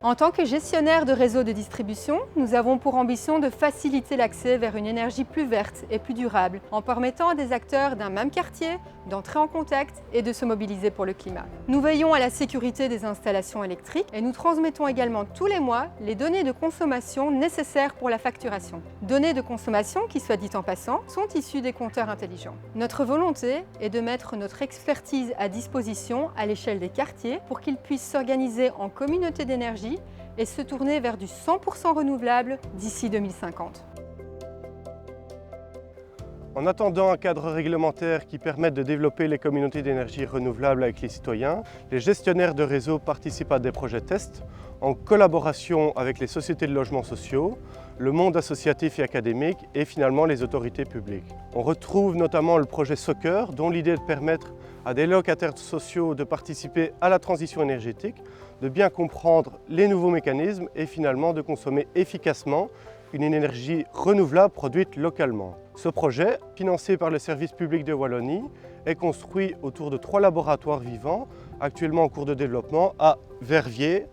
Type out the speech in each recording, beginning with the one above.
En tant que gestionnaire de réseau de distribution, nous avons pour ambition de faciliter l'accès vers une énergie plus verte et plus durable, en permettant à des acteurs d'un même quartier d'entrer en contact et de se mobiliser pour le climat. Nous veillons à la sécurité des installations électriques et nous transmettons également tous les mois les données de consommation nécessaires pour la facturation. Données de consommation qui, soit dit en passant, sont issues des compteurs intelligents. Notre volonté est de mettre notre expertise à disposition à l'échelle des quartiers pour qu'ils puissent s'organiser en communauté d'énergie et se tourner vers du 100% renouvelable d'ici 2050. En attendant un cadre réglementaire qui permette de développer les communautés d'énergie renouvelables avec les citoyens, les gestionnaires de réseau participent à des projets tests en collaboration avec les sociétés de logements sociaux, le monde associatif et académique et finalement les autorités publiques. On retrouve notamment le projet Soccer dont l'idée est de permettre à des locataires sociaux de participer à la transition énergétique, de bien comprendre les nouveaux mécanismes et finalement de consommer efficacement une énergie renouvelable produite localement. Ce projet, financé par le service public de Wallonie, est construit autour de 3 laboratoires vivants, actuellement en cours de développement à Verviers,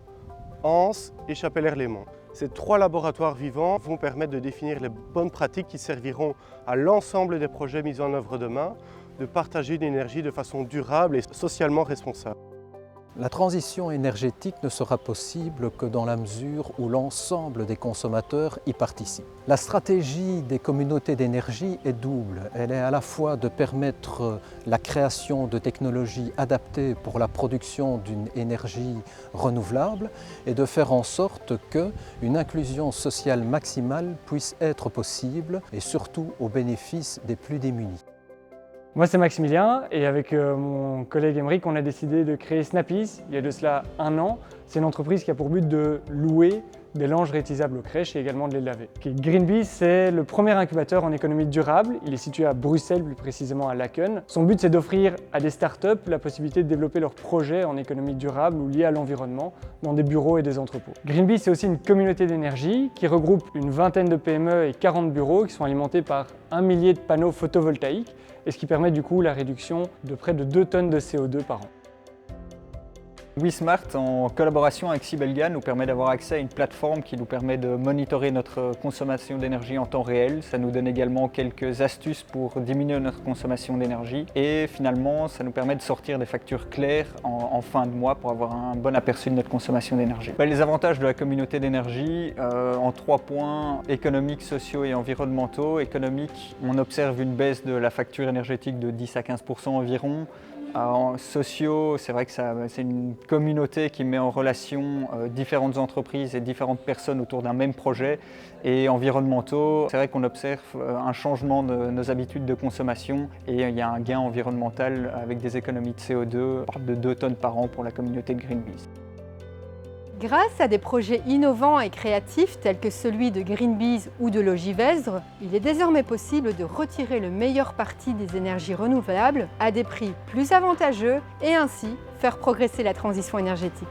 Anse et Chapelle-Erlémont. Ces 3 laboratoires vivants vont permettre de définir les bonnes pratiques qui serviront à l'ensemble des projets mis en œuvre demain, de partager l'énergie de façon durable et socialement responsable. La transition énergétique ne sera possible que dans la mesure où l'ensemble des consommateurs y participent. La stratégie des communautés d'énergie est double. Elle est à la fois de permettre la création de technologies adaptées pour la production d'une énergie renouvelable et de faire en sorte qu'une inclusion sociale maximale puisse être possible et surtout au bénéfice des plus démunis. Moi c'est Maximilien et avec mon collègue Émeric on a décidé de créer Snappies il y a de cela 1 an. C'est une entreprise qui a pour but de louer des langes réutilisables aux crèches et également de les laver. Greenbees, c'est le premier incubateur en économie durable. Il est situé à Bruxelles, plus précisément à Laken. Son but c'est d'offrir à des startups la possibilité de développer leurs projets en économie durable ou liés à l'environnement dans des bureaux et des entrepôts. Greenbees, c'est aussi une communauté d'énergie qui regroupe une vingtaine de PME et 40 bureaux qui sont alimentés par 1 millier de panneaux photovoltaïques et ce qui permet du coup la réduction de près de 2 tonnes de CO2 par an. WeSmart, en collaboration avec Sibelga, nous permet d'avoir accès à une plateforme qui nous permet de monitorer notre consommation d'énergie en temps réel. Ça nous donne également quelques astuces pour diminuer notre consommation d'énergie et finalement ça nous permet de sortir des factures claires en fin de mois pour avoir un bon aperçu de notre consommation d'énergie. Les avantages de la communauté d'énergie en 3 points, économiques, sociaux et environnementaux. Économiques, on observe une baisse de la facture énergétique de 10 à 15% environ. En sociaux, c'est vrai que c'est une communauté qui met en relation différentes entreprises et différentes personnes autour d'un même projet. Et environnementaux, c'est vrai qu'on observe un changement de nos habitudes de consommation et il y a un gain environnemental avec des économies de CO2 de 2 tonnes par an pour la communauté de Greenbees. Grâce à des projets innovants et créatifs tels que celui de Greenbees ou de Logivesdre, il est désormais possible de retirer le meilleur parti des énergies renouvelables à des prix plus avantageux et ainsi faire progresser la transition énergétique.